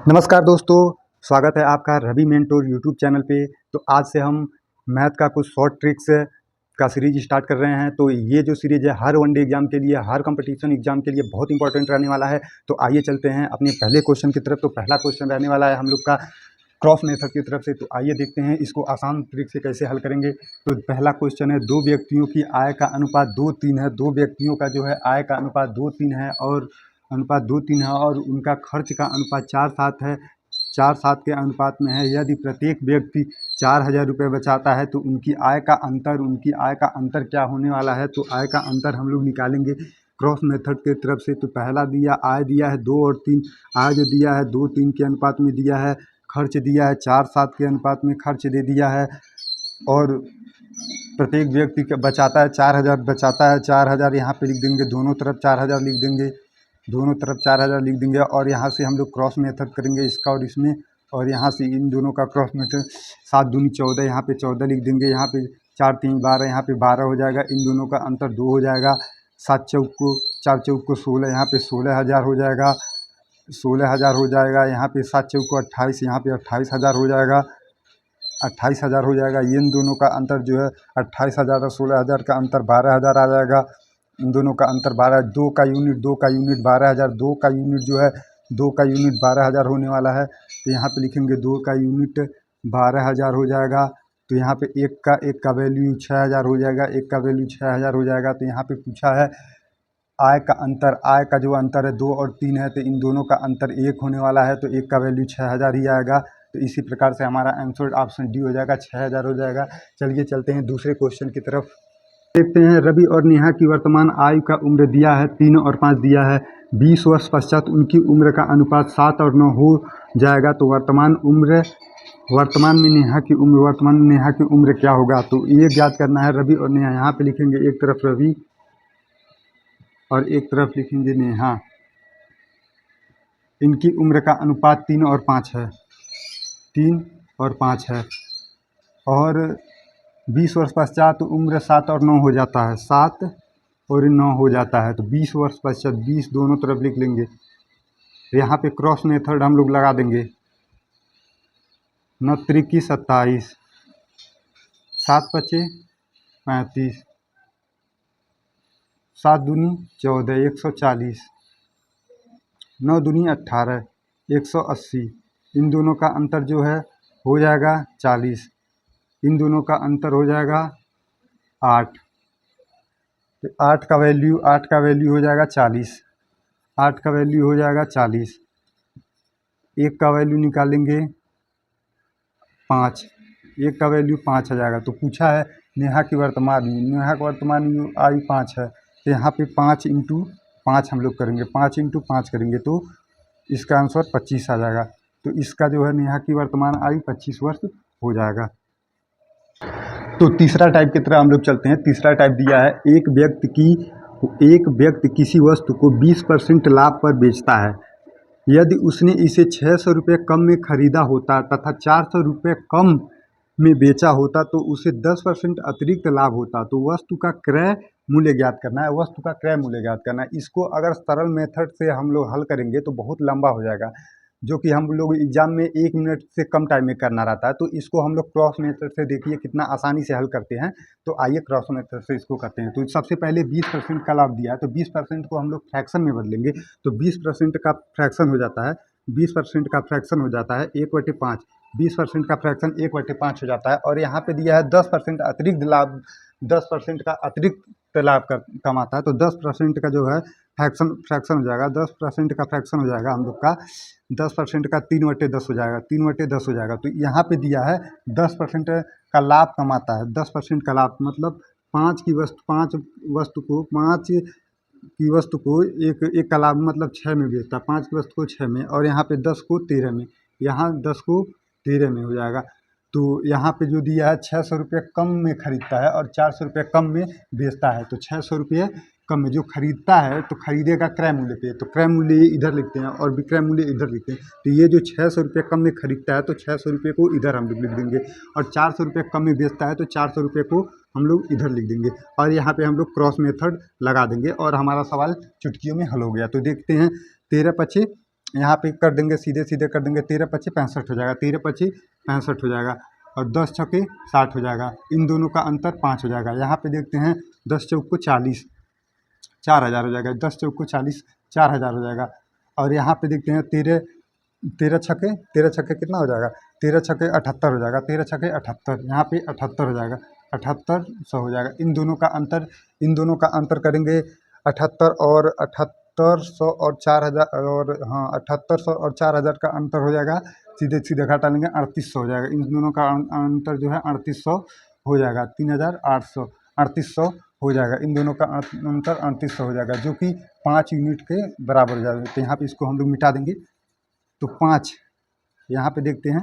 नमस्कार दोस्तों, स्वागत है आपका रवि मेंटोर यूट्यूब चैनल पे। तो आज से हम मैथ का कुछ शॉर्ट ट्रिक्स का सीरीज स्टार्ट कर रहे हैं। तो ये जो सीरीज है हर वनडे एग्जाम के लिए, हर कंपटीशन एग्जाम के लिए बहुत इंपॉर्टेंट रहने वाला है। तो आइए चलते हैं अपने पहले क्वेश्चन की तरफ। तो पहला क्वेश्चन रहने वाला है हम लोग का क्रॉस मेथड की तरफ से। तो आइए देखते हैं इसको आसान ट्रिक से कैसे हल करेंगे। तो पहला क्वेश्चन है, दो व्यक्तियों की आय का अनुपात 2:3 है। दो व्यक्तियों का जो है आय का अनुपात 2:3 है और उनका खर्च का अनुपात 4:7 है। 4:7 के अनुपात में है। यदि प्रत्येक व्यक्ति 4,000 रुपये बचाता है तो उनकी आय का अंतर क्या होने वाला है। तो आय का अंतर हम लोग निकालेंगे क्रॉस मेथड के तरफ से। तो पहला आय दिया है 2 और 3। आय जो दिया है 2:3 के अनुपात में दिया है। खर्च दिया है 4:7 के अनुपात में खर्च दे दिया है। और प्रत्येक व्यक्ति का बचाता है 4,000 बचाता है। 4,000 यहाँ पे लिख देंगे, दोनों तरफ 4,000 लिख देंगे, दोनों तरफ 4,000 लिख देंगे। और यहाँ से हम लोग क्रॉस मेथड करेंगे इसका और इसमें, और यहाँ से इन दोनों का क्रॉस मेथड। 7 दूनी 14, यहाँ पे 14 लिख देंगे। यहाँ पे 4 3 12, यहाँ पे 12 हो जाएगा। इन दोनों का अंतर 2 हो जाएगा। 4 चौक को 16, यहाँ पे 16,000 हो जाएगा। 16,000 हो जाएगा। यहाँ पे 7 चौक को 28, यहाँ पे 28,000 हो जाएगा। 28,000 हो जाएगा। इन दोनों का अंतर जो है 28,000 और 16,000 का अंतर 12,000 आ जाएगा। इन दोनों का अंतर 12, 2 का यूनिट 12,000। 2 का यूनिट जो है 2 का यूनिट 12,000 होने वाला है। तो यहाँ पे लिखेंगे 2 का यूनिट 12,000 हो जाएगा। तो यहाँ पे एक का वैल्यू 6,000 हो जाएगा। एक का वैल्यू 6,000 हो जाएगा। तो यहाँ पे पूछा है आय का अंतर। आय का जो अंतर है 2 और 3 है, तो इन दोनों का अंतर 1 होने वाला है। तो 1 का वैल्यू 6,000 ही आएगा। तो इसी प्रकार से हमारा आंसर ऑप्शन डी हो जाएगा, 6,000 हो जाएगा। चलिए चलते हैं दूसरे क्वेश्चन की तरफ। देखते हैं, रवि और नेहा की वर्तमान आयु का उम्र दिया है 3 और 5 दिया है। 20 वर्ष पश्चात उनकी उम्र का अनुपात 7 और 9 हो जाएगा। तो वर्तमान में नेहा की उम्र क्या होगा। तो ये ज्ञात करना है रवि और नेहा। यहाँ पे लिखेंगे एक तरफ रवि और एक तरफ लिखेंगे नेहा। इनकी उम्र का अनुपात 3 और 5 है। 3 और 5 है। और 20 वर्ष पश्चात उम्र 7 और 9 हो जाता है। 7 और 9 हो जाता है। तो 20 वर्ष पश्चात 20 दोनों तरफ लिख लेंगे। यहाँ पे क्रॉस मेथड हम लोग लगा देंगे। 9 त्रिकी 27, 7 पचे 35, 7 दूनी 14, 140, 9 दूनी 18, 180। इन दोनों का अंतर जो है हो जाएगा 40। इन दोनों का अंतर हो जाएगा 8। तो 8 का वैल्यू हो जाएगा 40। 8 का वैल्यू हो जाएगा 40। 1 का वैल्यू निकालेंगे 5। 1 का वैल्यू 5 आ जाएगा। तो पूछा है नेहा की वर्तमान आयु 5 है। तो यहाँ पे 5 इंटू 5 हम लोग करेंगे। 5 इंटू 5 करेंगे तो इसका आंसर 25 आ जाएगा। तो इसका जो है नेहा की वर्तमान आयु 25 वर्ष हो जाएगा। तो तीसरा टाइप की तरह हम लोग चलते हैं। तीसरा टाइप दिया है, एक व्यक्ति किसी वस्तु को 20% लाभ पर बेचता है। यदि उसने इसे 600 रुपये कम में खरीदा होता तथा 400 रुपये कम में बेचा होता तो उसे 10% अतिरिक्त लाभ होता। तो वस्तु का क्रय मूल्य ज्ञात करना है। वस्तु का क्रय मूल्य ज्ञात करना है। इसको अगर सरल मेथड से हम लोग हल करेंगे तो बहुत लंबा हो जाएगा, जो कि हम लोग एग्जाम में 1 मिनट से कम टाइम में करना रहता है। तो इसको हम लोग क्रॉस मेथड से देखिए कितना आसानी से हल करते हैं। तो आइए क्रॉस मेथड से इसको करते हैं। तो सबसे पहले 20% का लाभ दिया है, तो 20% को हम लोग फ्रैक्शन में बदलेंगे। तो 20% का फ्रैक्शन हो जाता है 20% का फ्रैक्शन हो जाता है 1/5। 20% का फ्रैक्शन 1/5 हो जाता है। और यहाँ पे दिया है 10% अतिरिक्त लाभ, 10% का अतिरिक्त लाभ कमाता है। तो 10% का जो है फ्रैक्शन हो जाएगा। 10% का फ्रैक्शन हो जाएगा हम लोग का 10% का 3/10 हो जाएगा। 3/10 हो जाएगा। तो यहाँ पे दिया है 10% का लाभ कमाता है। 10% का लाभ मतलब 5 की वस्तु को एक का लाभ मतलब 6 में बेचता है। 5 की वस्तु को 6 में, और यहाँ पे 10 को 13 में, यहाँ 10 को 13 में हो जाएगा। तो यहाँ पे जो दिया है 600 रुपये कम में खरीदता है और 400 रुपये कम में बेचता है। तो 600 रुपये कम में जो खरीदता है तो खरीदेगा क्रय मूल्य पे, तो क्रय मूल्य इधर लिखते हैं और विक्रय मूल्य इधर लिखते हैं। तो ये जो 600 रुपये कम में खरीदता है तो 600 रुपये को इधर हम लोग लिख देंगे, और 400 रुपये कम में बेचता है तो 400 रुपये को हम लोग इधर लिख देंगे। और यहाँ पे हम लोग क्रॉस मेथड लगा देंगे और हमारा सवाल चुटकियों में हल हो गया। तो देखते हैं 13 पचे यहाँ पे कर देंगे सीधे सीधे कर देंगे, 13 पच्चीस 65 हो जाएगा, 13 पच्चीस 65 हो जाएगा और 10 छक्के 60 हो जाएगा। इन दोनों का अंतर 5 हो जाएगा। यहाँ पे देखते हैं 10 चौक को 40, 4000 हो जाएगा। 10 चौक को 40, 4000 हो जाएगा। और यहाँ पे देखते हैं 13 छक्के कितना हो जाएगा, 13 छक्के 78 हो जाएगा, 13 छक्के 78, यहाँ पे 78 हो जाएगा, 7800 हो जाएगा। इन दोनों का अंतर करेंगे 78 और 7800 और 4000 और हाँ 7800 और 4000 का अंतर हो जाएगा, सीधे सीधे घटा लेंगे 3800 हो जाएगा। इन दोनों का अंतर जो है 3800 हो जाएगा, 3800 3800 हो जाएगा। इन दोनों का अंतर 3800 हो जाएगा, जो कि 5 यूनिट के बराबर हो जाएगा। तो यहाँ पे इसको हम लोग मिटा देंगे, तो 5 यहाँ पे देखते हैं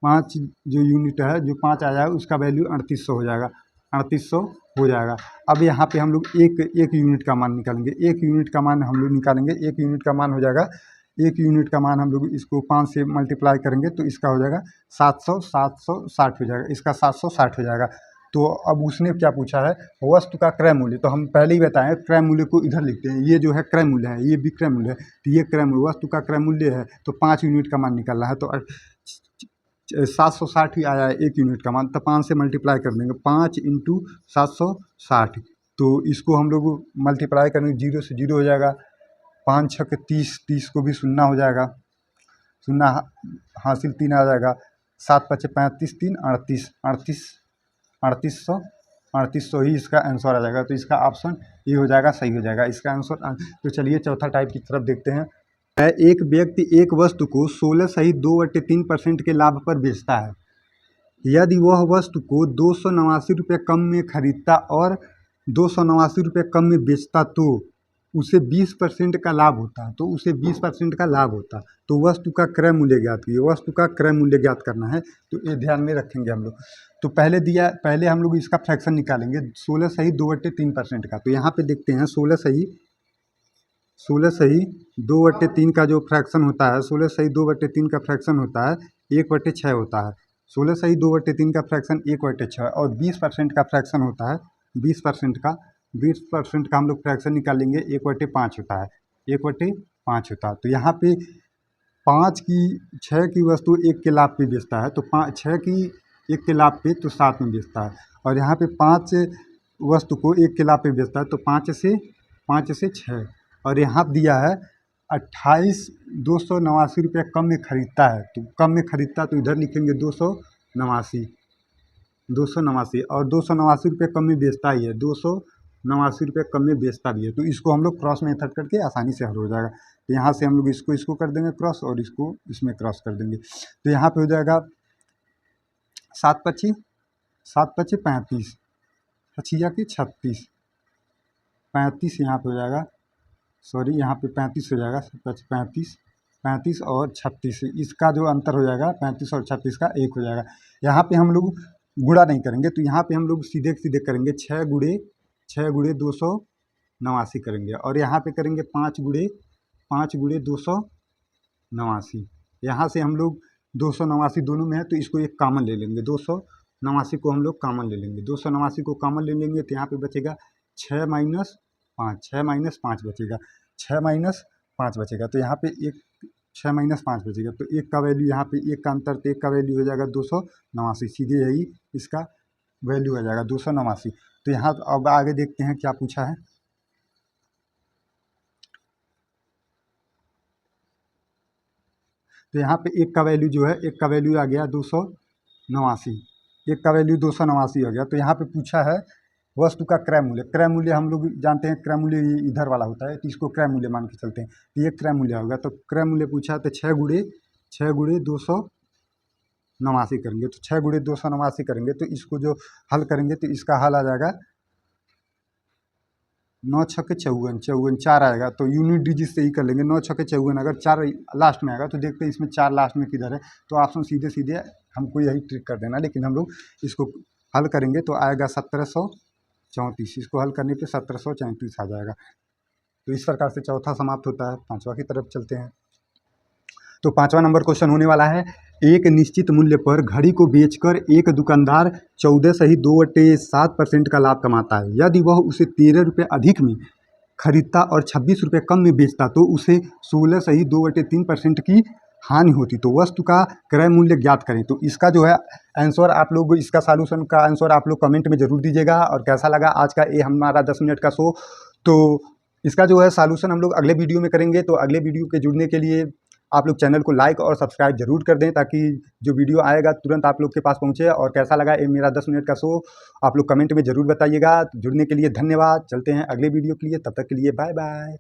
5 जो यूनिट है, जो 5 आया है उसका वैल्यू 3800 हो जाएगा, 3800 हो जाएगा। अब यहाँ पे हम लोग एक यूनिट का मान निकालेंगे, एक यूनिट का मान हम लोग निकालेंगे। एक यूनिट का मान हो जाएगा, एक यूनिट का मान हम लोग इसको 5 से मल्टीप्लाई करेंगे तो इसका हो जाएगा 760 हो जाएगा, इसका 760 हो जाएगा। तो अब उसने क्या पूछा है, वस्तु का क्रय मूल्य। तो हम पहले ही बताएं क्रय मूल्य को इधर लिखते हैं, ये जो है क्रय मूल्य है, ये भी क्रय मूल्य है। तो ये क्रय मूल्य वस्तु का क्रय मूल्य है, तो 5 यूनिट का मान निकालना है। तो 760 ही आया है एक यूनिट का मान, तो 5 से मल्टीप्लाई कर देंगे, 5 इंटू 760। तो इसको हम लोग मल्टीप्लाई करेंगे, 0 से 0 हो जाएगा, 5 छक्के 30, 30 को भी शून्य हो जाएगा, शून्य हासिल 3 आ जाएगा, 7 पचे 35, 3 38, 3800 ही इसका आंसर आ जाएगा। तो इसका ऑप्शन ये हो जाएगा, सही हो जाएगा इसका आंसर। तो चलिए चौथा टाइप की तरफ देखते हैं। एक व्यक्ति एक वस्तु को 16 सहित 2/3% के लाभ पर बेचता है। यदि वह वस्तु को 289 रुपये कम में खरीदता और 289 रुपये कम में बेचता तो उसे 20% का लाभ होता, तो उसे 20% का लाभ होता। तो वस्तु का क्रय मूल्य ज्ञात कीजिए, वस्तु का क्रय मूल्य ज्ञात करना है। तो ये ध्यान में रखेंगे हम लोग। तो पहले हम लोग इसका फ्रैक्शन निकालेंगे, 16 सही 2/3% का। तो यहाँ पे देखते हैं 16 सही 2/3 का जो फ्रैक्शन होता है, 16 सही 2/3 का फ्रैक्शन होता है 1/6 होता है। 16 सही 2/3 का फ्रैक्शन 1/6 और 20% का फ्रैक्शन होता है 20% का हम लोग फ्रैक्शन निकालेंगे 1/5 होता है, 1/5 होता है। तो यहाँ पे 6 की वस्तु 1 के लाभ पे बेचता है, तो 6 की 1 के लाभ पे तो 7 में बेचता है। और यहाँ पे 5 वस्तु को 1 के लाभ पे बेचता है, तो 5 से 6। और यहाँ दिया है 28,289 रुपये कम में खरीदता है। तो कम में खरीदता तो इधर लिखेंगे 289 और 289 रुपये कम में बेचता ही है, 289 रुपये कम में बेचता भी है। तो इसको हम लोग क्रॉस मेथड करके आसानी से हल हो जाएगा। तो यहाँ से हम लोग इसको कर देंगे क्रॉस और इसको इसमें क्रॉस कर देंगे। तो यहाँ पे हो जाएगा 7 पच्ची 35, 6 की 36, 35 यहाँ पे हो जाएगा, सॉरी यहाँ पे 35 हो जाएगा, 35 और 36, इसका जो अंतर हो जाएगा 35 और 36 का 1 हो जाएगा। यहाँ पे हम लोग गुणा नहीं करेंगे, तो यहाँ पे हम लोग सीधे सीधे करेंगे 6 गुणे 289 करेंगे। और यहाँ पे करेंगे 5 गुणे 289। यहाँ से हम लोग 289 दोनों में है, तो इसको एक कॉमन ले लेंगे, 289 को हम लोग कॉमन ले लेंगे, 289 को कॉमन ले लेंगे। तो यहाँ पे बचेगा 6 माइनस 5 बचेगा, 6 माइनस 5 बचेगा। तो यहाँ पे 6 माइनस 5 बचेगा, तो 1 का वैल्यू यहाँ पे 1 का अंतर, तो 1 का वैल्यू हो जाएगा 289, सीधे यही इसका वैल्यू हो जाएगा 289। तो यहाँ अब आगे देखते हैं क्या पूछा है। तो यहाँ पे 1 का वैल्यू जो है, 1 का वैल्यू आ गया 289, 1 का वैल्यू 289 हो गया। तो यहाँ पे पूछा है वस्तु का क्रय मूल्य। क्रय मूल्य हम लोग जानते हैं, क्रय मूल्य इधर वाला होता है, तो इसको क्रय मूल्य मान के चलते हैं। तो ये क्रय मूल्य होगा। तो क्रय मूल्य पूछा है, तो 6 गुणे 289 करेंगे, तो 6 गुणे 289 करेंगे, तो इसको जो हल करेंगे तो इसका हल आ जाएगा 9 छक्के 54, 4 आएगा। तो यूनिट डिजिट से ही कर लेंगे, 9 छक्के 54, अगर 4 लास्ट में आएगा तो देखते हैं इसमें 4 लास्ट में किधर है। तो ऑप्शन सीधे हमको यही ट्रिक कर देना, लेकिन हम लोग इसको हल करेंगे तो आएगा 1734, इसको हल करने पे 1734 आ जाएगा। तो इस प्रकार से चौथा समाप्त होता है। पांचवा की तरफ चलते हैं। तो 5वां नंबर क्वेश्चन होने वाला है, एक निश्चित मूल्य पर घड़ी को बेचकर एक दुकानदार 14 सही 2/7% का लाभ कमाता है। यदि वह उसे 13 रुपये अधिक में खरीदता और 26 रुपये कम में बेचता तो उसे 16 सही 2/3% की हानि होती। तो वस्तु का क्रय मूल्य ज्ञात करें। तो इसका जो है आंसर आप लोग, इसका सॉल्यूशन का आंसर आप लोग कमेंट में ज़रूर दीजिएगा। और कैसा लगा आज का ये हमारा 10 मिनट का शो। तो इसका जो है सॉल्यूशन हम लोग अगले वीडियो में करेंगे। तो अगले वीडियो के जुड़ने के लिए आप लोग चैनल को लाइक और सब्सक्राइब जरूर कर दें, ताकि जो वीडियो आएगा तुरंत आप लोग के पास पहुंचे। और कैसा लगा ये मेरा 10 मिनट का शो आप लोग कमेंट में ज़रूर बताइएगा। जुड़ने के लिए धन्यवाद। चलते हैं अगले वीडियो के लिए, तब तक के लिए बाय बाय।